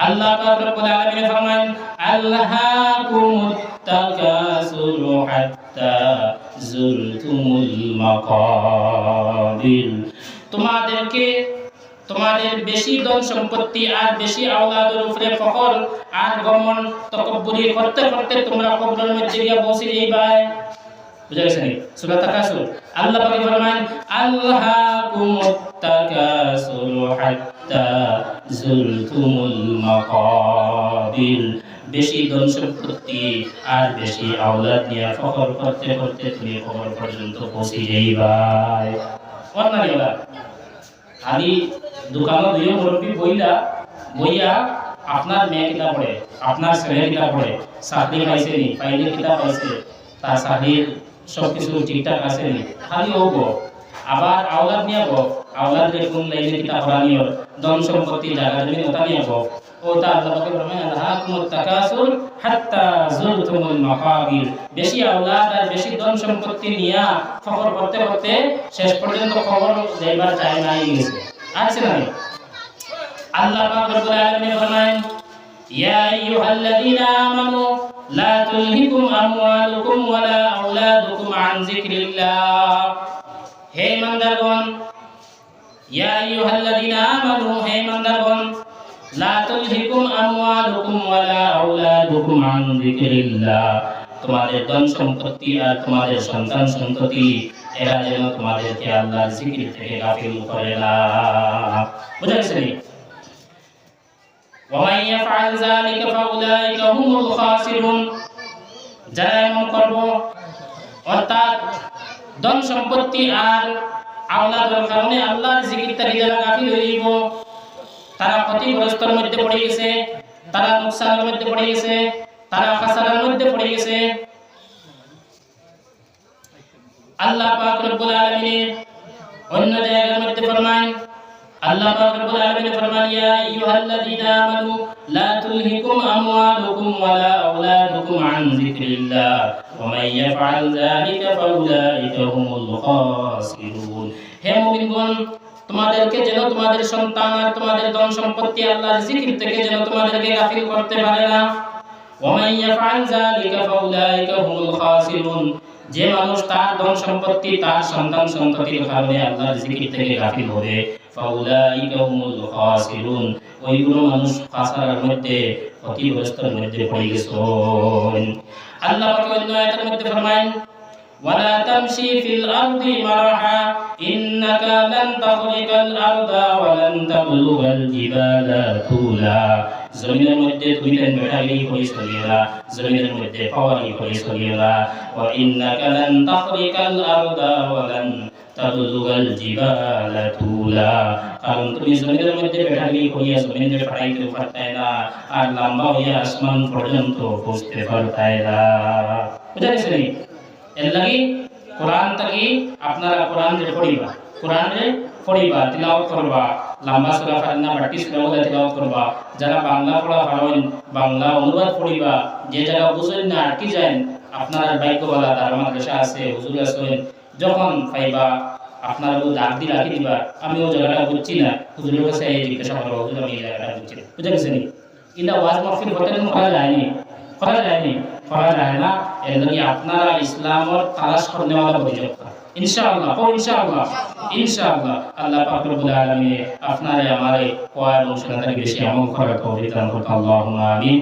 আল্লাহ পাক রব্বুল আলামিন ফরমান আল্লাহাকুমুত তাকাসুরু হাত্তা যুরতুমুল মাকাবির। তোমাদেরকে তোমাদের বেশি ধন সম্পত্তি আর বেশি আওলাদের উপরে ফখর আর গমন তকব্বুরি করতে করতে তোমরা কবরের মধ্যে গিয়ে পৌঁছে যাইবা। বুঝা গেছে নি? সূরা তাকাসুর আল্লাহ পাক ফরমান আল্লাহাকুমুত তাকাসুরু হাত্তা যুরতুমুল মাকাবির। বেশি ধন সম্পত্তি আর বেশি আওলাদ নিয়ে ফখর করতে করতে তুমি কবর পর্যন্ত পৌঁছে যাইবা। অন্যরা খালি দোকানে দুইও মুরব্বী বইয়া আপনার মেয়ে কিতাব পড়ে, আপনার ছেলে কিতাব পড়ে, চাকরি পাইছে নি, পাইলে কিতাব পাইছে, তার চাকরির সবকিছু ঠিকঠাক আছে নি, খালি ও গো। আবার আওলাদ নিয়ে গো, আওলাদ রে কোন লাইনে কিতাব পড়া নিয়ে, ধন সম্পত্তি জায়গা জমি ওটা নিয়ে গো। ও তা আল্লাহ পাকের ফরমান আলহাকুমুত তাকাসুর হাত্তা যুরতুমুল মাকাবির। বেশি আওলাদ আর বেশি ধন সম্পত্তি নিয়া ফখর করতে করতে শেষ পর্যন্ত খবর যাইবার চাই নাই গেছে। আছে না? আল্লাহ পাক রব্বুল আলামিন ফরমান ইয়া আইয়ুহাল্লাযীনা আমানু লা তুলহিকুম আমওয়ালুকুম ওয়ালা আওলাদুকুম আন যিকরিল্লাহ। হে ইমানদারগণ, ইয়া আইয়ুহাল্লাযীনা আমানু, হে ইমানদারগণ, লা তুলহিকুম আমওয়ালুকুম ওয়ালা আওলাদুকুম আন যিকরিল্লাহ। তোমাদের ধন সম্পত্তি আর তোমাদের সন্তান সন্ততি এরা যেন তোমাদেরকে আল্লাহর জিকির থেকে গাফিল করে না। বুঝা গেছে নি? ওয়া মান ইয়াফআল যালিকা ফাউলাইকা হুমুল খাসিরুন। যারা এমন করবে, অর্থাৎ ধন সম্পত্তি আর আওলাদের কারণে আল্লাহর জিকির থেকে যারা গাফিল হয়ে যাব, তারা ক্ষতিগ্রস্তের মধ্যে পড়ে গেছে, তারা নুকসানের মধ্যে পড়ে গেছে, তারা খাসারার মধ্যে পড়ে গেছে। আল্লাহ পাক রব্বুল আলামিন অন্য জায়গার মধ্যে ফরমান, আল্লাহ পাক রব্বুল আলামিন ফরমান ইয়া আইয়ুহাল্লাযীনা আমানু লা তুলহিকুম আমওয়ালুকুম ওয়ালা আওলাদুকুম আন যিকরিল্লাহ ওয়া মান ইয়াফআল যালিকা ফাউলাইকা হুমুল খাসিরুন। হে মুমিনগণ, তোমাদেরকে যেন তোমাদের সন্তান আর তোমাদের ধন সম্পত্তি আল্লাহর জিকির থেকে যেন তোমাদেরকে গাফিল করতে পারে না। ওয়া মান ইয়াফআল যালিকা ফাউলাইকা হুমুল খাসিরুন। যে মানুষ তার ধন সম্পত্তি তার সন্তান সন্ততির কারণে আল্লাহর জিকির থেকে গাফিল হবে, ফাউলাইকা হুমুল খাসিরুন, ওইগুলো মানুষ খাসারার মধ্যে ক্ষতিগ্রস্তের মধ্যে পড়ে গেছে। আল্লাহ পাক অন্য আয়াতের মধ্যে ফরমান ওয়ালা তামশি ফিল আরদি মারহা ইন্নাকা লান তাখরিকাল আরদা ওয়া লান তাবলুগাল জিবালা তুলা। জমিনের মধ্যে তুমি বেড়ালি হয়ে চলিয়া, জমিনের মধ্যে পাওয়ারি হয়ে চলিয়া। ওয়া ইন্নাকা লান তাখরিকাল আরদা ওয়া লান তাবলুগাল জিবালা তুলা। কারণ তুমি জমিনের মধ্যে বেড়ালি হইয়া জমিনে পাঠাইতে পারতাই না, আর লম্বা হইয়া আসমান পর্যন্ত পৌঁছতে পারতাই না। বুঝা গেছে? এর লাগি কোরআন থাকি আপনারা কোরআন রে পড়িবা, কোরআন রে পড়িবা, তিলাওয়াত করবা, লম্বা সূরা ফাতিহা বাটি সূরা তিলাওয়াত করবা। যারা বাংলা পড়া পারেন বাংলা অনুবাদ পড়িবা, যে জায়গা বুঝেন না আটকে যায় আপনারা বাইকওয়ালা তার মাদ্রাসা আছে, হুজুর আছেন, যখন পাইবা আপনারা ডাক দিয়ে রাখি দিবা, আমি ওই জায়গাটা বুঝছি না, হুজুরের কাছে এই জিজ্ঞাসা করবো, হুজুর আমি এই জায়গাটা বুঝছি না। বুঝা গেছে নি? কিন্তু ওয়াজ মাহফিল হতে করা যায়নি, করা যায়নি, করা যায় না। এর লাগি আপনারা ইসলামের তালাশ করতে वाला বইজা ইনশাআল্লাহ, ইনশাআল্লাহ, ইনশাআল্লাহ আল্লাহ পাক রব্বুল আলামিন আপনারে আমারে কোরআন অনুসরণ করে বেশি আমল করার তৌফিক দান করুন। আল্লাহুম্মা আমিন।